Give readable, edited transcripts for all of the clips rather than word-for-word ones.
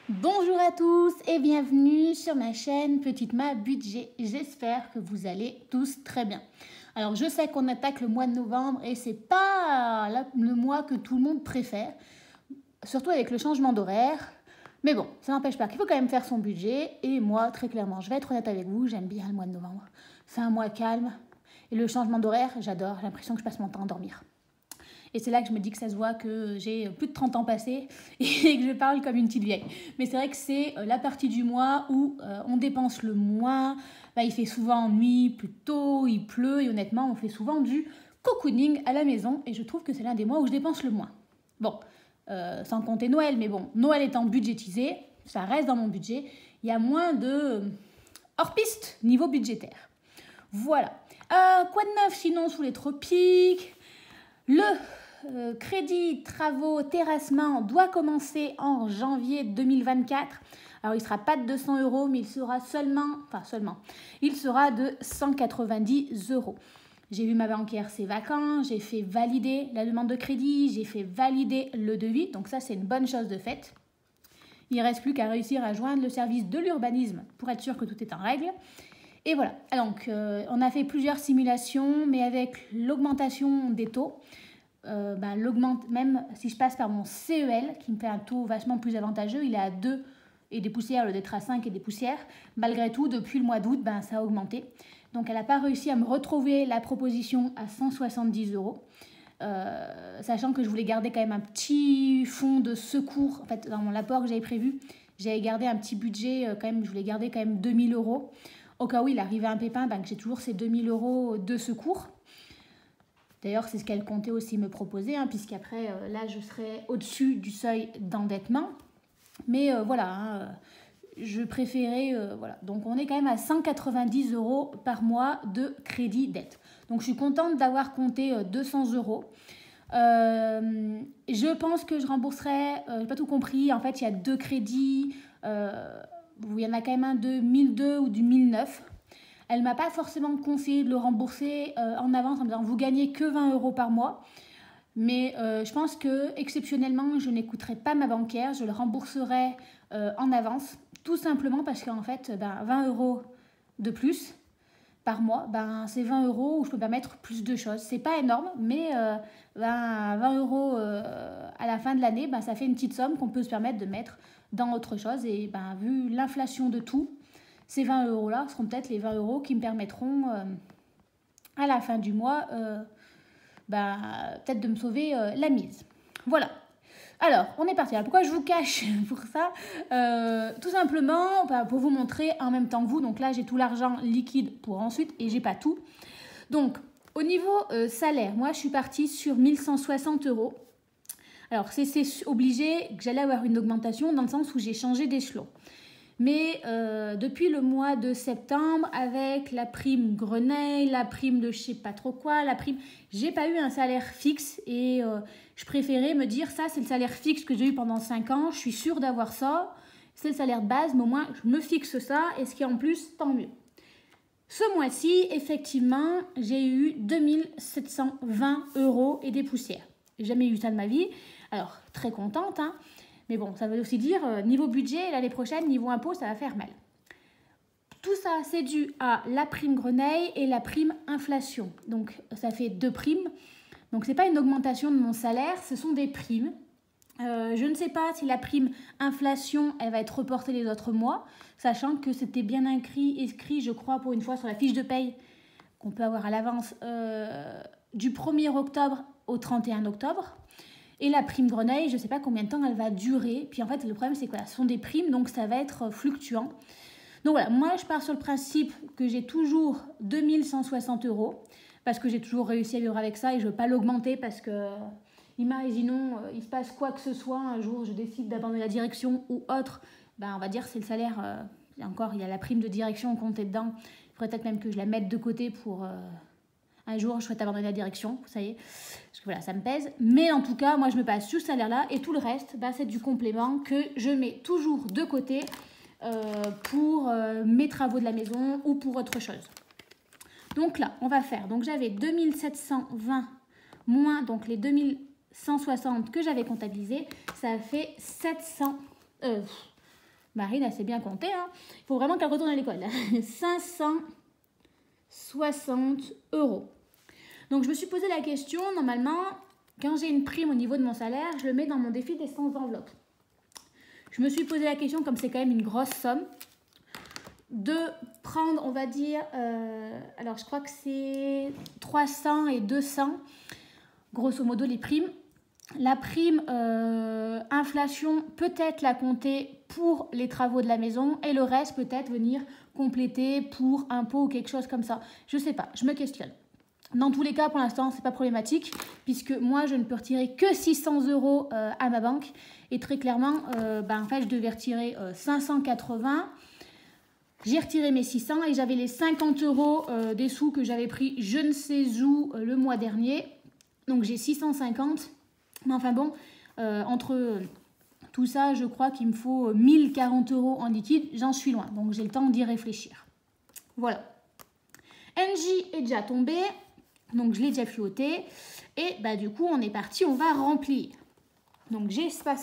Bonjour à tous et bienvenue sur ma chaîne Petite Ma Budget. J'espère que vous allez tous très bien. Alors je sais qu'on attaque le mois de novembre et c'est pas le mois que tout le monde préfère, surtout avec le changement d'horaire. Mais bon, ça n'empêche pas qu'il faut quand même faire son budget. Et moi, très clairement, je vais être honnête avec vous, j'aime bien le mois de novembre. C'est un mois calme et le changement d'horaire, j'adore. J'ai l'impression que je passe mon temps à dormir. Et c'est là que je me dis que ça se voit que j'ai plus de 30 ans passés et que je parle comme une petite vieille. Mais c'est vrai que c'est la partie du mois où on dépense le moins. Il fait souvent nuit, plus tôt, il pleut et honnêtement, on fait souvent du cocooning à la maison. Et je trouve que c'est l'un des mois où je dépense le moins. Bon, sans compter Noël, mais bon, Noël étant budgétisé, ça reste dans mon budget. Il y a moins de hors-piste niveau budgétaire. Voilà. Quoi de neuf sinon sous les tropiques? Le crédit travaux terrassement doit commencer en janvier 2024. Alors il ne sera pas de 200 €, mais il sera il sera de 190 €. J'ai vu ma banquière ces vacances, j'ai fait valider la demande de crédit, j'ai fait valider le devis, donc ça c'est une bonne chose de fait. Il ne reste plus qu'à réussir à joindre le service de l'urbanisme pour être sûr que tout est en règle. Et voilà, donc on a fait plusieurs simulations, mais avec l'augmentation des taux, même si je passe par mon CEL, qui me fait un taux vachement plus avantageux, il est à 2 et des poussières, au lieu d'être à 5 et des poussières. Malgré tout, depuis le mois d'août, ça a augmenté. Donc elle n'a pas réussi à me retrouver la proposition à 170 €. Sachant que je voulais garder quand même un petit fonds de secours. En fait, dans mon apport que j'avais prévu, j'avais gardé un petit budget, je voulais garder quand même 2000 €. Au cas où il arrivait un pépin, que j'ai toujours ces 2000 € de secours. D'ailleurs, c'est ce qu'elle comptait aussi me proposer, puisqu'après, là, je serais au-dessus du seuil d'endettement. Mais je préférais... voilà. Donc, on est quand même à 190 € par mois de crédit dette. Donc, je suis contente d'avoir compté 200 €. Je pense que je rembourserai... je n'ai pas tout compris. En fait, il y a 2 crédits. Il y en a quand même un de 1002 ou du 1009. Elle ne m'a pas forcément conseillé de le rembourser en avance en me disant vous gagnez que 20 € par mois. Mais je pense que exceptionnellement, je n'écouterai pas ma banquière, je le rembourserai en avance. Tout simplement parce qu'en fait, 20 € de plus par mois, c'est 20 € où je peux permettre plus de choses. C'est pas énorme, mais 20 € à la fin de l'année, ça fait une petite somme qu'on peut se permettre de mettre dans autre chose. Et vu l'inflation de tout, ces 20 € là seront peut-être les 20 € qui me permettront à la fin du mois peut-être de me sauver la mise. Voilà. Alors, on est parti. Alors, pourquoi je vous cache pour ça tout simplement pour vous montrer en même temps que vous. Donc là, j'ai tout l'argent liquide pour ensuite et j'ai pas tout. Donc, au niveau salaire, moi, je suis partie sur 1160 €. Alors, c'est obligé que j'allais avoir une augmentation dans le sens où j'ai changé d'échelon. Mais depuis le mois de septembre, avec la prime Grenelle, la prime de je sais pas trop quoi, j'ai pas eu un salaire fixe et je préférais me dire ça c'est le salaire fixe que j'ai eu pendant 5 ans, je suis sûre d'avoir ça, c'est le salaire de base, mais au moins je me fixe ça et ce qui est en plus, tant mieux. Ce mois-ci, effectivement, j'ai eu 2720 € et des poussières. J'ai jamais eu ça de ma vie, alors très contente, mais bon, ça veut aussi dire, niveau budget, l'année prochaine, niveau impôt, ça va faire mal. Tout ça, c'est dû à la prime Grenelle et la prime inflation. Donc, ça fait 2 primes. Donc, ce n'est pas une augmentation de mon salaire, ce sont des primes. Je ne sais pas si la prime inflation, elle va être reportée les autres mois, sachant que c'était bien écrit, je crois, pour une fois, sur la fiche de paye qu'on peut avoir à l'avance, du 1er octobre au 31 octobre. Et la prime Grenelle, je ne sais pas combien de temps elle va durer. Puis en fait, le problème, c'est que ce sont des primes, donc ça va être fluctuant. Donc voilà, moi, je pars sur le principe que j'ai toujours 2160 €, parce que j'ai toujours réussi à vivre avec ça et je ne veux pas l'augmenter parce que, imaginons, il se passe quoi que ce soit, un jour, je décide d'abandonner la direction ou autre, on va dire c'est le salaire. Encore, il y a la prime de direction comptée dedans. Il faudrait peut-être même que je la mette de côté pour... un jour, je souhaite abandonner la direction, ça y est, parce que voilà, ça me pèse. Mais en tout cas, moi, je me passe ce salaire-là et tout le reste, c'est du complément que je mets toujours de côté pour mes travaux de la maison ou pour autre chose. Donc là, on va faire, donc j'avais 2720 moins donc les 2160 que j'avais comptabilisés, ça fait 700... Marine, elle sait bien compter. Hein. Il faut vraiment qu'elle retourne à l'école. 560 €. Donc, je me suis posé la question, normalement, quand j'ai une prime au niveau de mon salaire, je le mets dans mon défi des 100 enveloppes. Je me suis posé la question, comme c'est quand même une grosse somme, de prendre, on va dire, alors je crois que c'est 300 et 200, grosso modo les primes. La prime inflation, peut-être la compter pour les travaux de la maison et le reste peut-être venir compléter pour impôt ou quelque chose comme ça. Je sais pas, je me questionne. Dans tous les cas, pour l'instant, c'est pas problématique puisque moi, je ne peux retirer que 600 € à ma banque et très clairement, en fait, je devais retirer 580. J'ai retiré mes 600 et j'avais les 50 € des sous que j'avais pris je ne sais où le mois dernier. Donc, j'ai 650. Mais enfin bon, entre tout ça, je crois qu'il me faut 1040 € en liquide. J'en suis loin, donc j'ai le temps d'y réfléchir. Voilà. NJ est déjà tombé, donc je l'ai déjà fluoté. Et bah, du coup, on est parti, on va remplir. Donc j'ai ça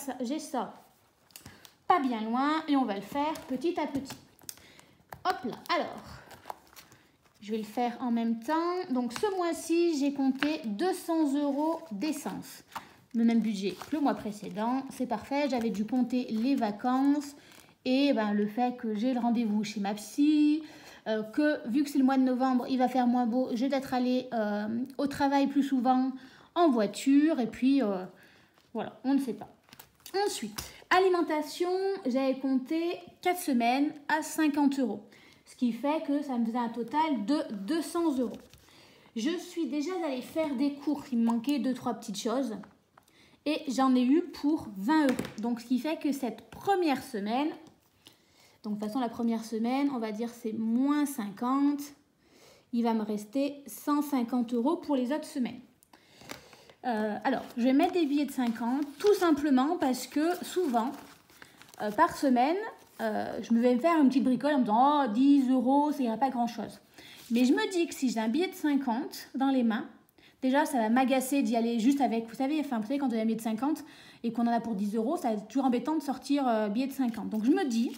pas bien loin et on va le faire petit à petit. Hop là, alors, je vais le faire en même temps. Donc ce mois-ci, j'ai compté 200 € d'essence. Le même budget que le mois précédent, c'est parfait. J'avais dû compter les vacances et le fait que j'ai le rendez-vous chez ma psy, que vu que c'est le mois de novembre, il va faire moins beau, je vais peut-être aller au travail plus souvent en voiture et puis voilà, on ne sait pas. Ensuite, alimentation, j'avais compté 4 semaines à 50 €, ce qui fait que ça me faisait un total de 200 €. Je suis déjà allée faire des cours, il me manquait 2-3 petites choses. Et j'en ai eu pour 20 €. Donc, ce qui fait que cette première semaine, donc de toute façon, la première semaine, on va dire c'est moins 50. Il va me rester 150 € pour les autres semaines. Alors, je vais mettre des billets de 50, tout simplement parce que souvent, par semaine, je me vais faire une petite bricole en me disant « Oh, 10 €, ça ira pas grand-chose ». Mais je me dis que si j'ai un billet de 50 dans les mains, déjà, ça va m'agacer d'y aller juste avec, vous savez, quand on a un billet de 50 et qu'on en a pour 10 €, ça va être toujours embêtant de sortir billet de 50. Donc, je me dis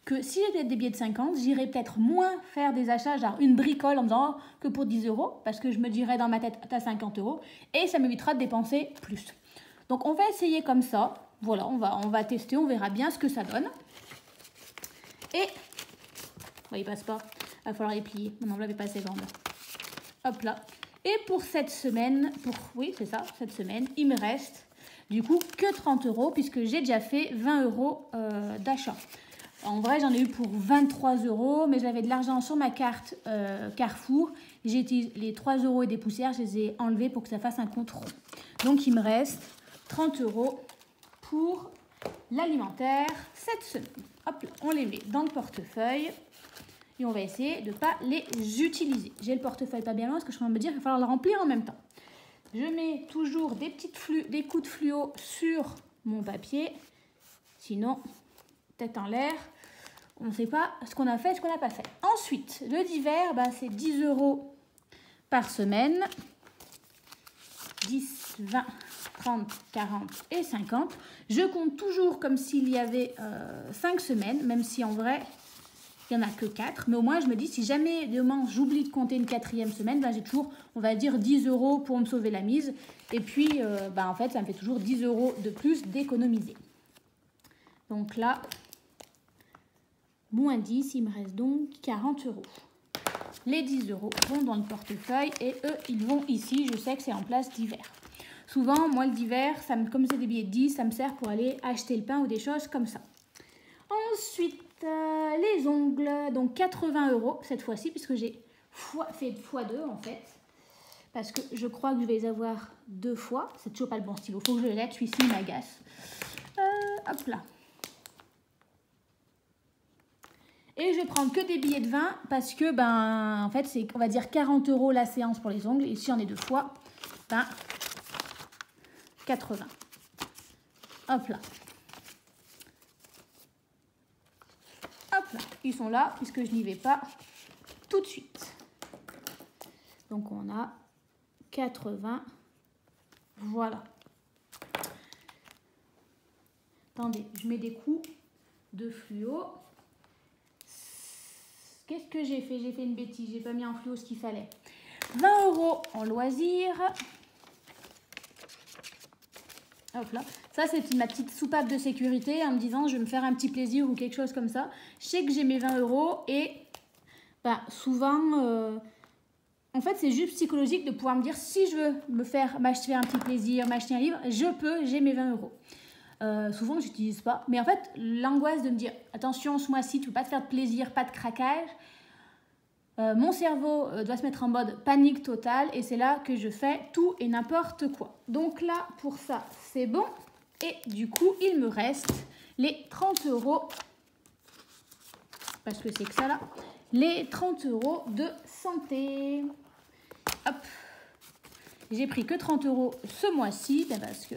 que si j'ai des billets de 50, j'irai peut-être moins faire des achats, genre une bricole en me disant que pour 10 €, parce que je me dirais dans ma tête, t'as 50 € et ça m'évitera de dépenser plus. Donc, on va essayer comme ça. Voilà, on va tester, on verra bien ce que ça donne. Et, il passe pas, il va falloir les plier. Mon enveloppe est pas assez grande. Hop là. Et pour cette semaine, cette semaine, il me reste du coup que 30 € puisque j'ai déjà fait 20 € d'achat. En vrai, j'en ai eu pour 23 €, mais j'avais de l'argent sur ma carte Carrefour. J'ai utilisé les 3 € et des poussières, je les ai enlevés pour que ça fasse un compte rond. Donc, il me reste 30 € pour l'alimentaire cette semaine. Hop là, on les met dans le portefeuille. Et on va essayer de ne pas les utiliser. J'ai le portefeuille pas bien loin parce que je suis en train de me dire qu'il va falloir le remplir en même temps. Je mets toujours des coups de fluo sur mon papier. Sinon, tête en l'air, on ne sait pas ce qu'on a fait, ce qu'on n'a pas fait. Ensuite, le divers, c'est 10 € par semaine. 10, 20, 30, 40 et 50. Je compte toujours comme s'il y avait 5 semaines, même si en vrai... il n'y en a que 4, mais au moins je me dis si jamais demain j'oublie de compter une 4e semaine, j'ai toujours, on va dire 10 € pour me sauver la mise. Et puis, en fait, ça me fait toujours 10 € de plus d'économiser. Donc là, moins 10, il me reste donc 40 €. Les 10 € vont dans le portefeuille et eux, ils vont ici. Je sais que c'est en place d'hiver. Souvent, moi, le d'hiver, comme c'est des billets de 10, ça me sert pour aller acheter le pain ou des choses comme ça. Ensuite, les ongles, donc 80 € cette fois-ci, puisque j'ai fait x2 en fait. Parce que je crois que je vais les avoir 2 fois. C'est toujours pas le bon stylo, il faut que je le laisse, celui-ci il m'agace. Hop là. Et je vais prendre que des billets de 20 parce que, en fait, c'est, on va dire 40 € la séance pour les ongles. Et si j'en ai 2 fois, 80. Hop là. Hop là, ils sont là puisque je n'y vais pas tout de suite. Donc on a 80. Voilà. Attendez, je mets des coups de fluo. Qu'est-ce que j'ai fait? J'ai fait une bêtise, j'ai pas mis en fluo ce qu'il fallait. 20 € en loisirs. Hop là. Ça, c'est ma petite soupape de sécurité en me disant je vais me faire un petit plaisir ou quelque chose comme ça. Je sais que j'ai mes 20 € et bah, souvent, en fait, c'est juste psychologique de pouvoir me dire si je veux m'acheter un petit plaisir, m'acheter un livre, je peux, j'ai mes 20 €. Souvent, je n'utilise pas. Mais en fait, l'angoisse de me dire attention, ce mois-ci, tu ne peux pas te faire de plaisir, pas de craquage. Mon cerveau doit se mettre en mode panique totale et c'est là que je fais tout et n'importe quoi. Donc là, pour ça, c'est bon. Et du coup, il me reste les 30 €, parce que c'est que ça là, les 30 € de santé. Hop. J'ai pris que 30 € ce mois-ci, parce que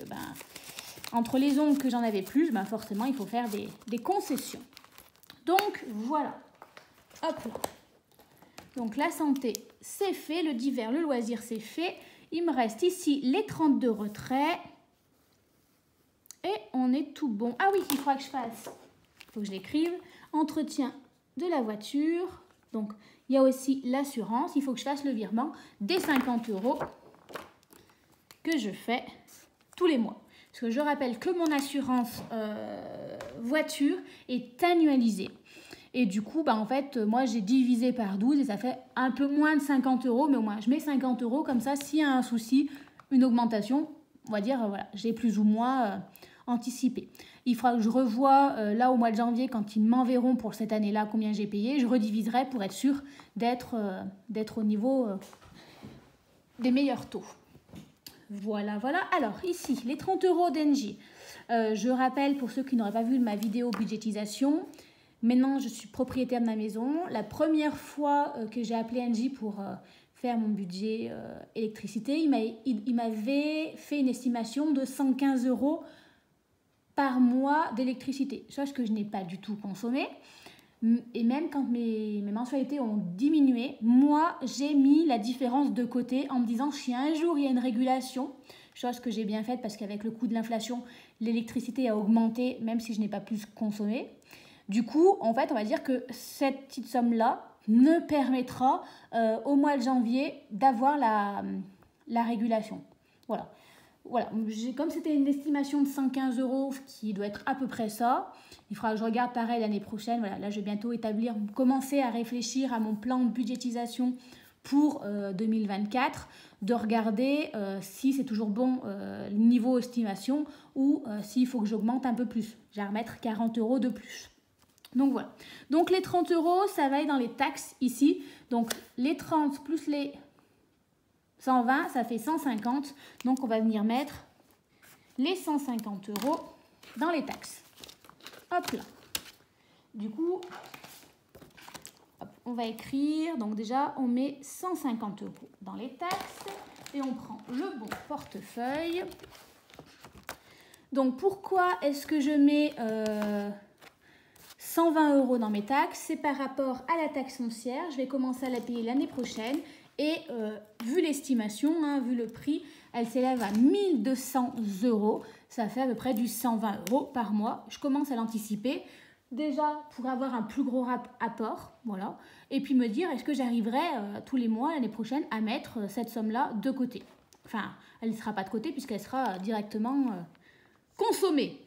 entre les ongles que j'en avais plus, forcément, il faut faire des concessions. Donc, voilà. Hop là. Donc la santé, c'est fait. Le divers, le loisir, c'est fait. Il me reste ici les 30 de retrait. Et on est tout bon. Ah oui, il faudra que je fasse. Il faut que je l'écrive. Entretien de la voiture. Donc, il y a aussi l'assurance. Il faut que je fasse le virement des 50 € que je fais tous les mois. Parce que je rappelle que mon assurance voiture est annualisée. Et du coup, en fait, moi, j'ai divisé par 12 et ça fait un peu moins de 50 €. Mais au moins, je mets 50 € comme ça, s'il y a un souci, une augmentation, on va dire, voilà, j'ai plus ou moins anticipé. Il faudra que je revoie, là, au mois de janvier, quand ils m'enverront pour cette année-là combien j'ai payé. Je rediviserai pour être sûr d'être au niveau des meilleurs taux. Voilà, voilà. Alors, ici, les 30 € d'Engie. Je rappelle, pour ceux qui n'auraient pas vu ma vidéo budgétisation, maintenant, je suis propriétaire de ma maison. La première fois que j'ai appelé Engie pour faire mon budget électricité, il m'avait fait une estimation de 115 € par mois d'électricité. Chose que je n'ai pas du tout consommée. Et même quand mes mensualités ont diminué, moi, j'ai mis la différence de côté en me disant si un jour il y a une régulation, chose que j'ai bien faite parce qu'avec le coût de l'inflation, l'électricité a augmenté même si je n'ai pas plus consommé. Du coup, en fait, on va dire que cette petite somme-là me permettra au mois de janvier d'avoir la régulation. Voilà. Voilà, comme c'était une estimation de 115 € qui doit être à peu près ça, il faudra que je regarde pareil l'année prochaine. Voilà, là, je vais bientôt commencer à réfléchir à mon plan de budgétisation pour 2024, de regarder si c'est toujours bon niveau estimation ou s'il faut que j'augmente un peu plus. Je vais remettre 40 € de plus. Donc voilà. Donc les 30 €, ça va être dans les taxes ici. Donc les 30 plus les 120, ça fait 150. Donc on va venir mettre les 150 € dans les taxes. Hop là. Du coup, hop, on va écrire. Donc déjà, on met 150 € dans les taxes. Et on prend le bon portefeuille. Donc pourquoi est-ce que je mets 120 € dans mes taxes? C'est par rapport à la taxe foncière. Je vais commencer à la payer l'année prochaine. Et vu l'estimation, vu le prix, elle s'élève à 1200 €. Ça fait à peu près du 120 € par mois. Je commence à l'anticiper. Déjà pour avoir un plus gros apport. Voilà. Et puis me dire, est-ce que j'arriverai tous les mois l'année prochaine à mettre cette somme-là de côté? Enfin, elle ne sera pas de côté puisqu'elle sera directement consommée.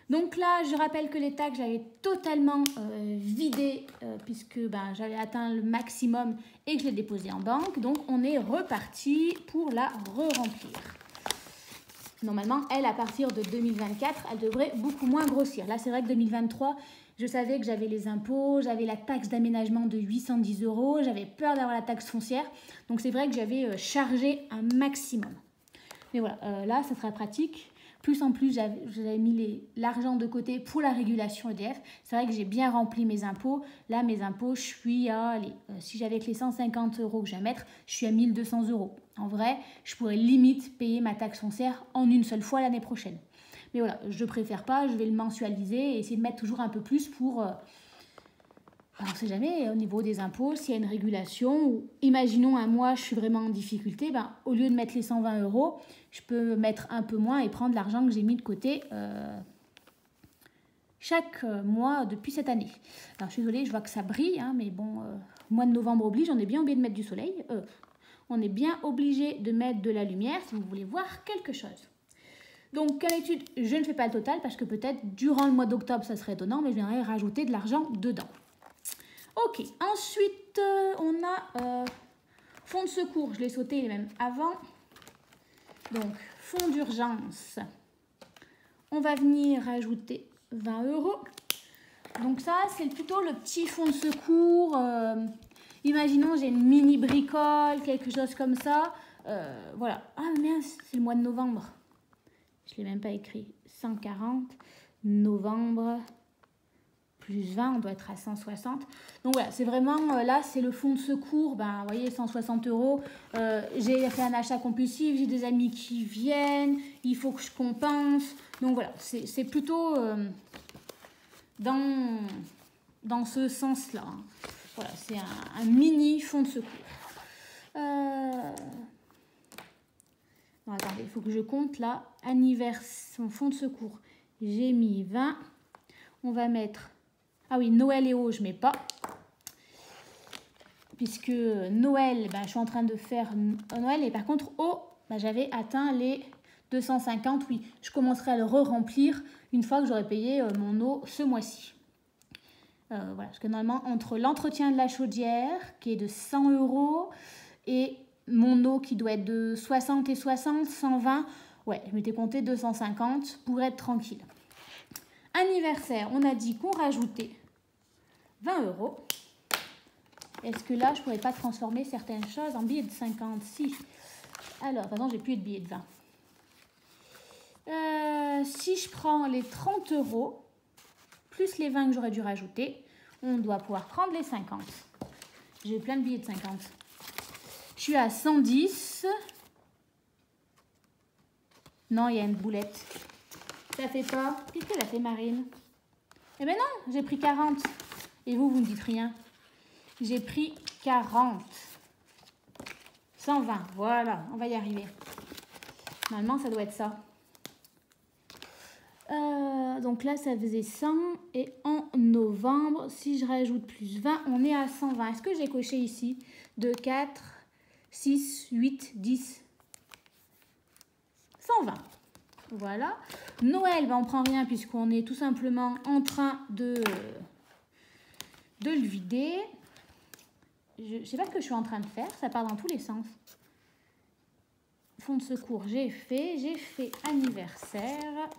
Donc là, je rappelle que les taxes, j'avais totalement vidé puisque j'avais atteint le maximum et que je l'ai déposé en banque. Donc, on est reparti pour la re-remplir. Normalement, elle, à partir de 2024, elle devrait beaucoup moins grossir. Là, c'est vrai que 2023, je savais que j'avais les impôts, j'avais la taxe d'aménagement de 810 €, j'avais peur d'avoir la taxe foncière. Donc, c'est vrai que j'avais chargé un maximum. Mais voilà, là, ça sera pratique. Plus en plus, j'avais mis l'argent de côté pour la régulation EDF. C'est vrai que j'ai bien rempli mes impôts. Là, mes impôts, je suis à... si j'avais que les 150 € que je vais mettre, je suis à 1200 €. En vrai, je pourrais limite payer ma taxe foncière en une seule fois l'année prochaine. Mais voilà, je préfère pas. Je vais le mensualiser et essayer de mettre toujours un peu plus pour... on ne sait jamais, au niveau des impôts, s'il y a une régulation, ou imaginons un mois, je suis vraiment en difficulté, au lieu de mettre les 120 €, je peux mettre un peu moins et prendre l'argent que j'ai mis de côté chaque mois depuis cette année. Alors je suis désolée, je vois que ça brille, hein, mais bon, mois de novembre oblige, on est bien obligé de mettre du soleil. On est bien obligé de mettre de la lumière si vous voulez voir quelque chose. Donc, comme d'habitude, je ne fais pas le total parce que peut-être durant le mois d'octobre, ça serait étonnant, mais je viendrai rajouter de l'argent dedans. Ok, ensuite, on a fonds de secours. Je l'ai sauté même avant. Donc, fonds d'urgence. On va venir rajouter 20 €. Donc ça, c'est plutôt le petit fonds de secours. Imaginons, j'ai une mini bricole, quelque chose comme ça. Voilà. Ah mince, c'est le mois de novembre. Je ne l'ai même pas écrit. 140, novembre, plus 20, on doit être à 160. Donc voilà, c'est vraiment, là, c'est le fonds de secours. Ben, vous voyez, 160 €. J'ai fait un achat compulsif, j'ai des amis qui viennent, il faut que je compense. Donc voilà, c'est plutôt dans ce sens-là. Hein. Voilà, c'est un mini fonds de secours. Non, attendez, il faut que je compte là. Anniversaire, fonds de secours. J'ai mis 20. On va mettre... Ah oui, Noël et eau, je ne mets pas. Puisque Noël, ben, je suis en train de faire Noël. Et par contre, eau, ben, j'avais atteint les 250. Oui, je commencerai à le re-remplir une fois que j'aurai payé mon eau ce mois-ci. Voilà, parce que normalement, entre l'entretien de la chaudière, qui est de 100 €, et mon eau qui doit être de 60 et 60, 120, ouais, je m'étais compté 250 pour être tranquille. Anniversaire, on a dit qu'on rajoutait 20 €. Est-ce que là, je ne pourrais pas transformer certaines choses en billets de 50? Si. Alors, par exemple, j'ai plus de billets de 20. Si je prends les 30 € plus les 20 que j'aurais dû rajouter, on doit pouvoir prendre les 50. J'ai plein de billets de 50. Je suis à 110. Non, il y a une boulette. Ça fait pas. Qu'est-ce qu'elle a fait, Marine? Eh ben non, j'ai pris 40. Et vous, vous ne dites rien. J'ai pris 40. 120. Voilà, on va y arriver. Normalement, ça doit être ça. Donc là, ça faisait 100. Et en novembre, si je rajoute plus 20, on est à 120. Est-ce que j'ai coché ici 2, 4, 6, 8, 10. 120. Voilà. Noël, ben, on ne prend rien puisqu'on est tout simplement en train de le vider. Je ne sais pas ce que je suis en train de faire. Ça part dans tous les sens. Fonds de secours, j'ai fait anniversaire.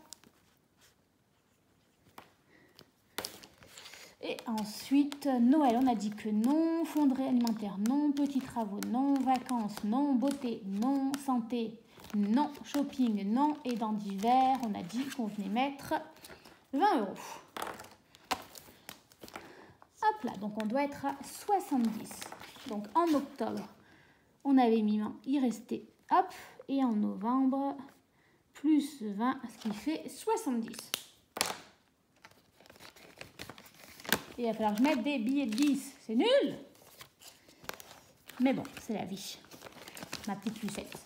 Et ensuite, Noël, on a dit que non. Fonderie alimentaire, non. Petits travaux, non. Vacances, non. Beauté, non. Santé, non. Shopping, non. Et dans divers, on a dit qu'on venait mettre 20 €. Hop là, donc on doit être à 70. Donc en octobre, on avait mis 20, il restait, hop. Et en novembre, plus 20, ce qui fait 70. Et il va falloir que je mette des billets de 10. C'est nul. Mais bon, c'est la vie. Ma petite Lucette.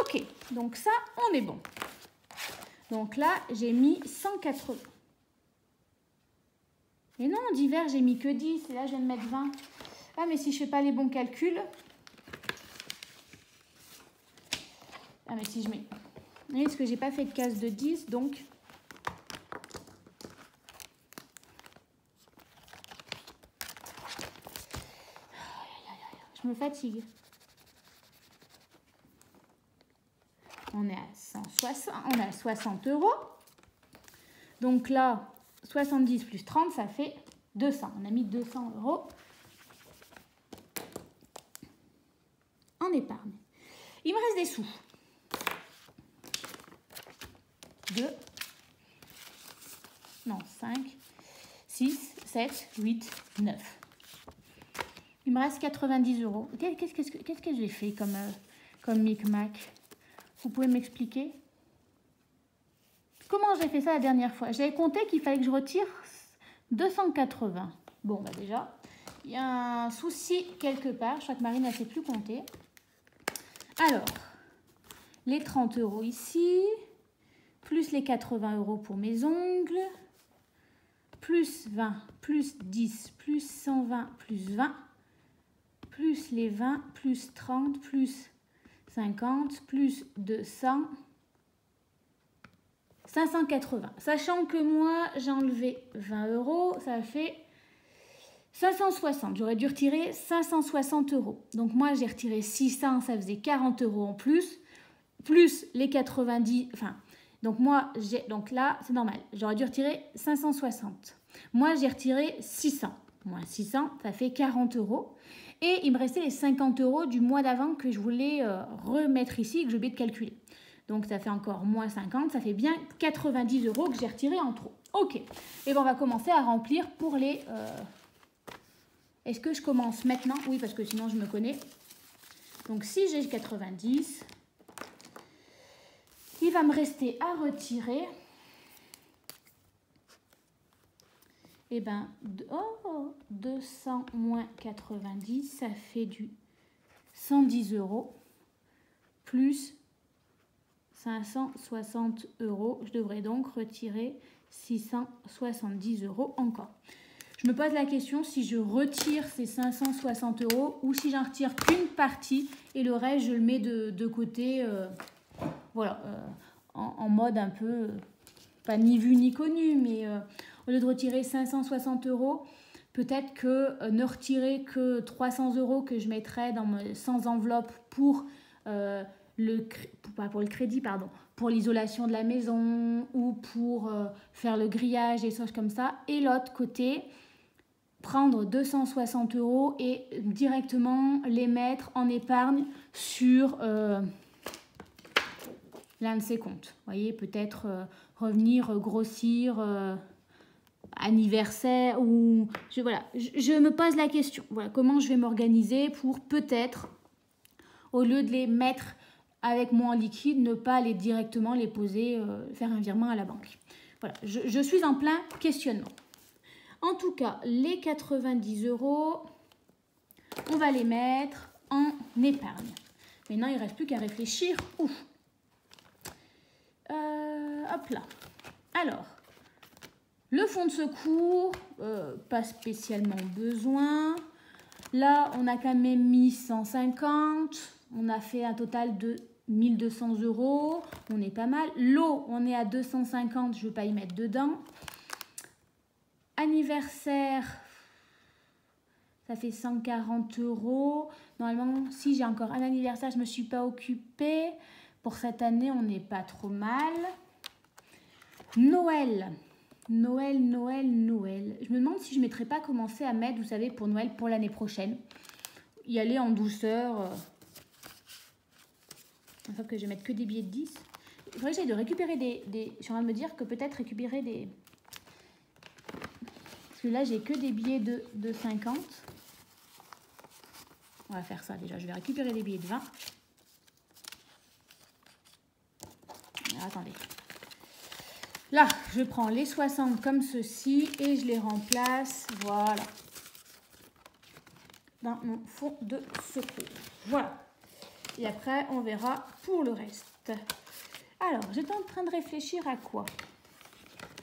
Ok, donc ça, on est bon. Donc là, j'ai mis 180. Et non, d'hiver, j'ai mis que 10. Et là, je viens de mettre 20. Ah, mais si je ne fais pas les bons calculs... Ah, mais si je mets... Vous voyez, parce que je n'ai pas fait de case de 10, donc... Je me fatigue. On est à 160, on est à 60 €. Donc là, 70 plus 30, ça fait 200. On a mis 200 € en épargne. Il me reste des sous. 2, non, 5, 6, 7, 8, 9. Il me reste 90 €. Qu'est-ce que j'ai fait comme micmac? Vous pouvez m'expliquer? Comment j'ai fait ça la dernière fois? J'avais compté qu'il fallait que je retire 280. Bon, bah déjà, il y a un souci quelque part. Je crois que Marine ne sait plus compter. Alors, les 30 € ici, plus les 80 € pour mes ongles. plus 20, plus 10, plus 120, plus 20, plus les 20, plus 30, plus 50, plus 200, 580. Sachant que moi, j'ai enlevé 20 €, ça fait 560. J'aurais dû retirer 560 €. Donc moi, j'ai retiré 600, ça faisait 40 € en plus les 90, enfin, donc moi, donc là, c'est normal. J'aurais dû retirer 560. Moi, j'ai retiré 600. Moins 600, ça fait 40 €. Et il me restait les 50 € du mois d'avant que je voulais remettre ici et que j'ai oublié de calculer. Donc, ça fait encore moins 50, ça fait bien 90 € que j'ai retiré en trop. Ok, et bien on va commencer à remplir pour les... Est-ce que je commence maintenant? Oui, parce que sinon je me connais. Donc, si j'ai 90, il va me rester à retirer... Eh bien, 200 moins 90, ça fait du 110 € plus 560 €. Je devrais donc retirer 670 € encore. Je me pose la question si je retire ces 560 € ou si j'en retire qu'une partie et le reste, je le mets de côté, voilà, en mode un peu, pas ni vu ni connu, mais... au lieu de retirer 560 €, peut-être que ne retirer que 300 € que je mettrais sans enveloppe pour pas pour le crédit, pardon, pour l'isolation de la maison ou pour faire le grillage et des choses comme ça. Et l'autre côté, prendre 260 € et directement les mettre en épargne sur l'un de ces comptes. Vous voyez, peut-être revenir grossir... anniversaire ou je me pose la question, voilà comment je vais m'organiser pour peut-être au lieu de les mettre avec moi en liquide, ne pas directement les poser, faire un virement à la banque. Voilà, je suis en plein questionnement. En tout cas, les 90 €, on va les mettre en épargne. Maintenant, il ne reste plus qu'à réfléchir où. Hop là. Alors, le fonds de secours, pas spécialement besoin. Là, on a quand même mis 150. On a fait un total de 1200 €. On est pas mal. L'eau, on est à 250. Je ne veux pas y mettre dedans. Anniversaire, ça fait 140 €. Normalement, si j'ai encore un anniversaire, je ne me suis pas occupée. Pour cette année, on n'est pas trop mal. Noël. Noël. Je me demande si je ne mettrais pas commencer à mettre, vous savez, pour Noël, pour l'année prochaine. Y aller en douceur. Enfin, que je vais mettre que des billets de 10. Il faudrait que j'aille de récupérer des... Je suis en train de me dire que peut-être récupérer des... Parce que là, j'ai que des billets de 50. On va faire ça déjà. Je vais récupérer des billets de 20. Alors, attendez. Là, je prends les 60 comme ceci et je les remplace, voilà, dans mon fond de secours. Voilà. Et après, on verra pour le reste. Alors, j'étais en train de réfléchir à quoi?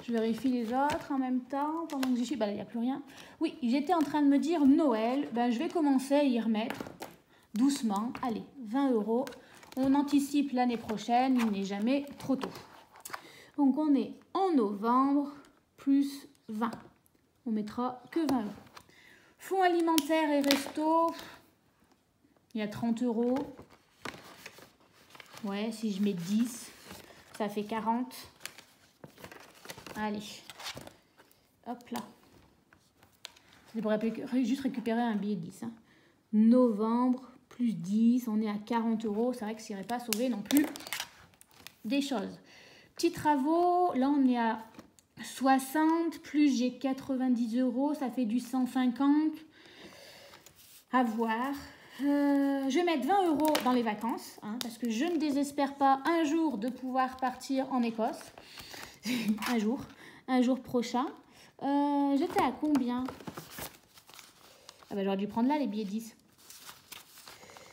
Je vérifie les autres en même temps pendant que j'y suis. Bah, il n'y a plus rien. Oui, j'étais en train de me dire Noël. Ben, je vais commencer à y remettre doucement. Allez, 20 €. On anticipe l'année prochaine. Il n'est jamais trop tôt. Donc, on est en novembre, plus 20. On mettra que 20 €. Fonds alimentaire et resto, il y a 30 €. Ouais, si je mets 10, ça fait 40. Allez. Hop là. Je pourrais juste récupérer un billet de 10. Hein. Novembre, plus 10, on est à 40 €. C'est vrai que ça n'irait pas sauver non plus des choses. Petits travaux, là on est à 60, plus j'ai 90 €, ça fait du 150. À voir. Je vais mettre 20 € dans les vacances, hein, parce que je ne désespère pas un jour de pouvoir partir en Écosse. un jour prochain. J'étais à combien? Ah bah, j'aurais dû prendre là les billets 10.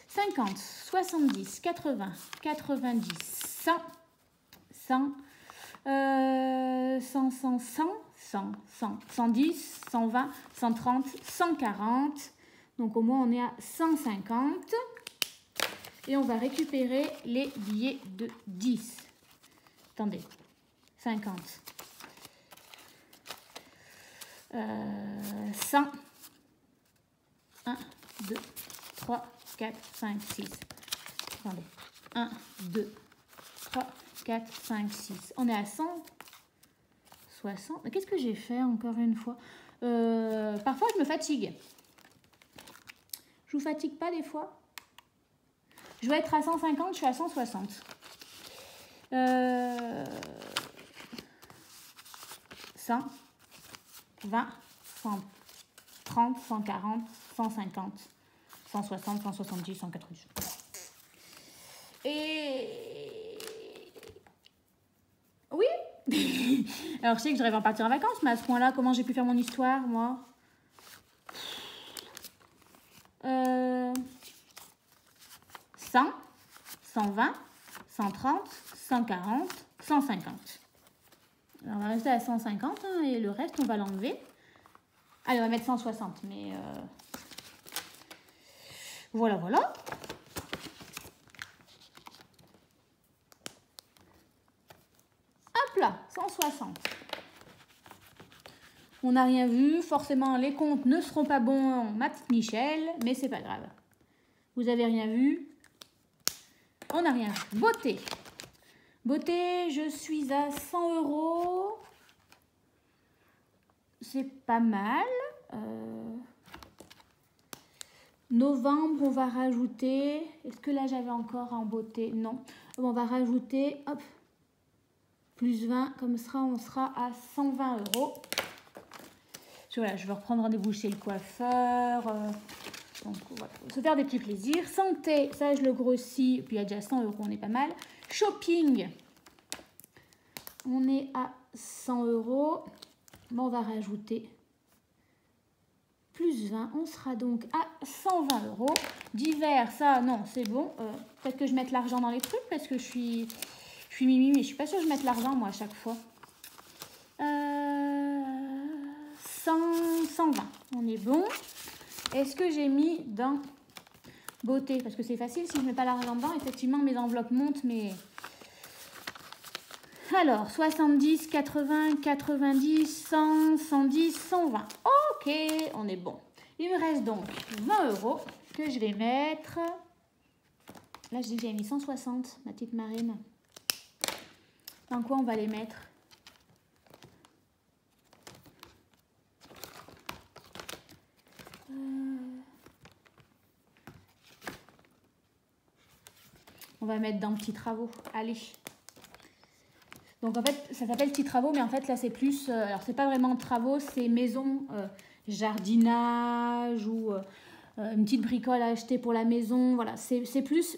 50, 70, 80, 90, 100. 100, 100, 100, 100, 100, 110, 120, 130, 140. Donc au moins on est à 150. Et on va récupérer les billets de 10. Attendez, 50. 100. 1, 2, 3, 4, 5, 6. Attendez. 1, 2, 3, 4, 5, 6. On est à 160. Qu'est-ce que j'ai fait encore une fois? Parfois, je me fatigue. Je vous fatigue pas des fois? Je dois être à 150, je suis à 160. 100, 20, 130, 140, 150, 160, 170, 190. Et... oui. Alors, je sais que je rêve en partir en vacances, mais à ce point-là, comment j'ai pu faire mon histoire, moi? 100, 120, 130, 140, 150. Alors, on va rester à 150 hein, et le reste, on va l'enlever. Allez, on va mettre 160, mais... voilà, voilà. Hop là, 160. On n'a rien vu. Forcément, les comptes ne seront pas bons, ma petite Michel, mais c'est pas grave. Vous avez rien vu. On n'a rien vu. Beauté. Beauté, je suis à 100 €. C'est pas mal. Novembre, on va rajouter... Est-ce que là, j'avais encore en beauté? Non. On va rajouter... Hop. Plus 20. Comme ça, on sera à 120 €. Voilà, je vais reprendre rendez-vous chez le coiffeur. Donc, voilà, se faire des petits plaisirs. Santé, ça, je le grossis. Et puis, il y a déjà 100 €, on est pas mal. Shopping, on est à 100 €. Bon, on va rajouter plus 20. On sera donc à 120 €. Divers, ça, non, c'est bon. Peut-être que je mette l'argent dans les trucs parce que je suis mimi, mais je suis pas sûre que je mette l'argent, moi, à chaque fois. 120, on est bon. Est-ce que j'ai mis dans beauté? Parce que c'est facile, si je ne mets pas l'argent dedans, effectivement, mes enveloppes montent, mais... Alors, 70, 80, 90, 100, 110, 120. Ok, on est bon. Il me reste donc 20 € que je vais mettre... Là, j'ai mis 160, ma petite Marine. Dans quoi on va les mettre? On va mettre dans petits travaux. Allez. Donc en fait, ça s'appelle petits travaux, mais en fait là c'est plus... alors c'est pas vraiment travaux, c'est maison, jardinage ou une petite bricole à acheter pour la maison. Voilà, c'est plus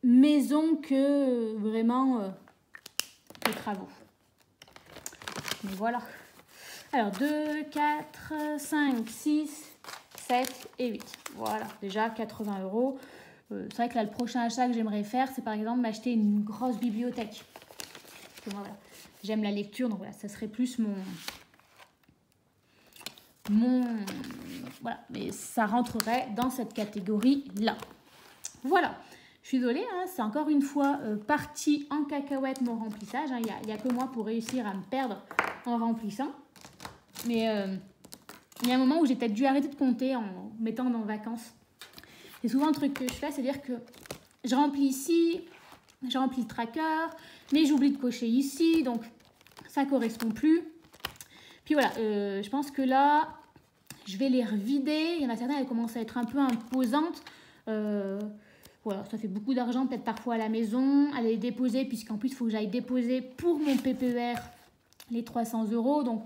maison que vraiment des travaux. Mais voilà. Alors 2, 4, 5, 6, 7 et 8. Voilà, déjà 80 €. C'est vrai que là, le prochain achat que j'aimerais faire, c'est par exemple m'acheter une grosse bibliothèque. Voilà. J'aime la lecture, donc voilà, ça serait plus voilà, mais ça rentrerait dans cette catégorie-là. Voilà. Je suis désolée, hein, c'est encore une fois parti en cacahuète mon remplissage. Il n'y a que moi pour réussir à me perdre en remplissant. Mais il y a un moment où j'ai peut-être dû arrêter de compter en mettant dans vacances. C'est souvent un truc que je fais, c'est-à-dire que je remplis ici, je remplis le tracker, mais j'oublie de cocher ici, donc ça ne correspond plus. Puis voilà, je pense que là, je vais les revider. Il y en a certaines, elles commencent à être un peu imposantes. Voilà, ça fait beaucoup d'argent, peut-être parfois à la maison, à les déposer, puisqu'en plus, il faut que j'aille déposer pour mon PPR les 300 €. Donc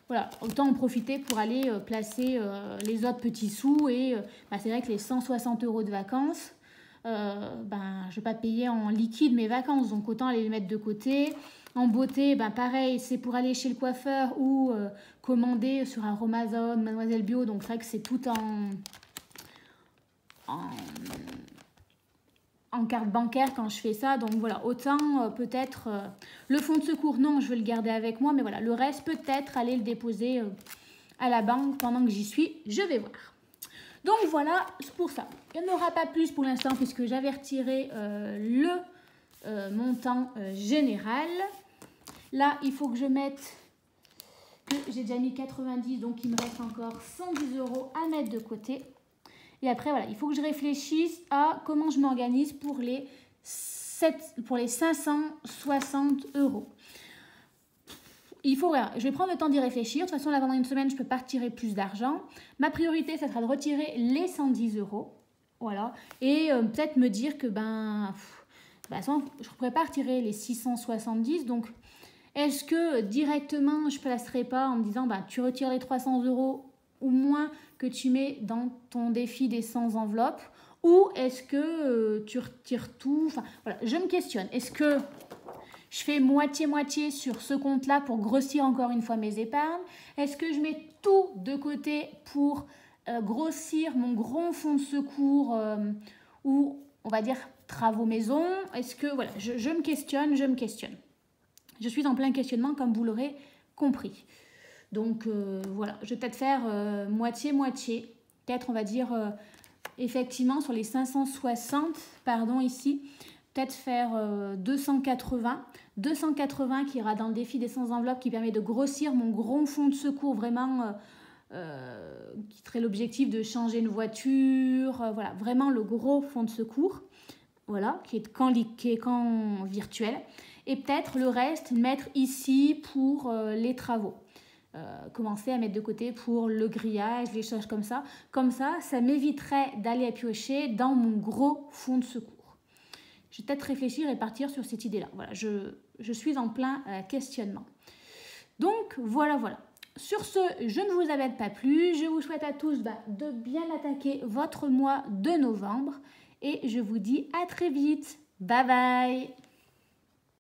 voilà, autant en profiter pour aller placer les autres petits sous. Et c'est vrai que les 160 € de vacances, je ne vais pas payer en liquide mes vacances. Donc autant aller les mettre de côté. En beauté, pareil, c'est pour aller chez le coiffeur ou commander sur un Amazon, Mademoiselle Bio. Donc c'est vrai que c'est tout en en carte bancaire quand je fais ça. Donc voilà, autant peut-être le fonds de secours, non, je veux le garder avec moi. Mais voilà, le reste, peut-être aller le déposer à la banque pendant que j'y suis. Je vais voir. Donc voilà, c'est pour ça. Il n'y en aura pas plus pour l'instant puisque j'avais retiré le montant général. Là, il faut que je mette... J'ai déjà mis 90, donc il me reste encore 110 € à mettre de côté. Et après, voilà, il faut que je réfléchisse à comment je m'organise pour les 560 €. Il faut, voilà, je vais prendre le temps d'y réfléchir. De toute façon, là, pendant une semaine, je ne peux pas retirer plus d'argent. Ma priorité, ça sera de retirer les 110 €. Voilà. Et peut-être me dire que, je ne pourrais pas retirer les 670. Donc, est-ce que directement, je ne placerai pas en me disant, tu retires les 300 € ou moins que tu mets dans ton défi des 100 enveloppes, ou est-ce que tu retires tout? Enfin, voilà, je me questionne. Est-ce que je fais moitié-moitié sur ce compte-là pour grossir encore une fois mes épargnes? Est-ce que je mets tout de côté pour grossir mon gros fonds de secours ou, on va dire, travaux maison? Est-ce que, voilà, je me questionne. Je suis en plein questionnement, comme vous l'aurez compris. Donc, voilà, je vais peut-être faire moitié-moitié. Peut-être, on va dire, effectivement, sur les 560, pardon, ici, peut-être faire 280. 280 qui ira dans le défi des 100 enveloppes qui permet de grossir mon gros fonds de secours, vraiment, qui serait l'objectif de changer une voiture. Voilà, vraiment le gros fonds de secours, voilà, qui est qu'en virtuel. Et peut-être le reste, mettre ici pour les travaux. Commencer à mettre de côté pour le grillage, les choses comme ça. Comme ça, ça m'éviterait d'aller piocher dans mon gros fonds de secours. Je vais peut-être réfléchir et partir sur cette idée-là. Voilà, je suis en plein questionnement. Donc, voilà. Sur ce, je ne vous embête pas plus. Je vous souhaite à tous de bien attaquer votre mois de novembre. Et je vous dis à très vite. Bye bye!